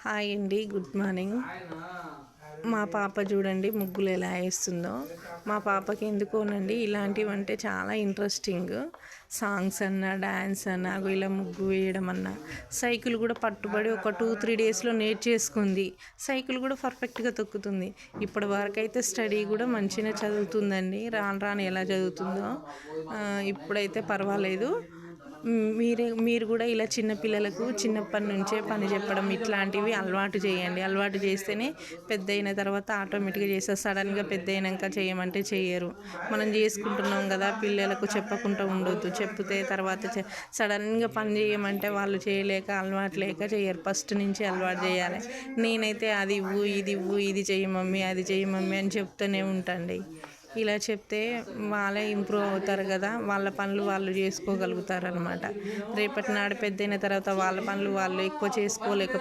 Hi అండి, good morning. మా పాప చూడండి ముగ్గులు ఎలా వేస్తుందో. మా పాపకి ఎందుకోనండి ఇలాంటివి అంటే చాలా ఇంట్రెస్టింగ్. సాంగ్స్ అన్నా, డ్యాన్స్ అన్నా, ఇలా ముగ్గు వేయడం అన్నా. సైకిల్ కూడా పట్టుబడి ఒక 2-3 డేస్లో నేర్చేసుకుంది. సైకిల్ కూడా పర్ఫెక్ట్గా తొక్కుతుంది. ఇప్పటి వరకు అయితే స్టడీ కూడా మంచిగా చదువుతుందండి. రాను రాను ఎలా చదువుతుందో ఇప్పుడైతే పర్వాలేదు. మీరు కూడా ఇలా చిన్నపిల్లలకు చిన్నప్పటి నుంచే పని చెప్పడం ఇట్లాంటివి అలవాటు చేయండి. అలవాటు చేస్తేనే పెద్ద అయిన తర్వాత ఆటోమేటిక్గా చేస్తారు. సడన్గా పెద్ద అయినాక చేయమంటే చేయరు. మనం చేసుకుంటున్నాం కదా, పిల్లలకు చెప్పకుండా ఉండొద్దు. చెప్తే తర్వాత సడన్గా పని చేయమంటే వాళ్ళు చేయలేక, అలవాటు లేక చేయరు. ఫస్ట్ నుంచి అలవాటు చేయాలి. నేనైతే అది ఇవ్వు, ఇది ఇవ్వు, ఇది చెయ్యి మమ్మీ, అది చెయ్యి మమ్మీ అని చెప్తూనే ఉంటాండి. ఇలా చెప్తే వాళ్ళే ఇంప్రూవ్ అవుతారు కదా, వాళ్ళ పనులు వాళ్ళు చేసుకోగలుగుతారు అనమాట. రేపటి నాడు పెద్దయిన తర్వాత వాళ్ళ పనులు వాళ్ళు ఎక్కువ చేసుకోలేకపోతే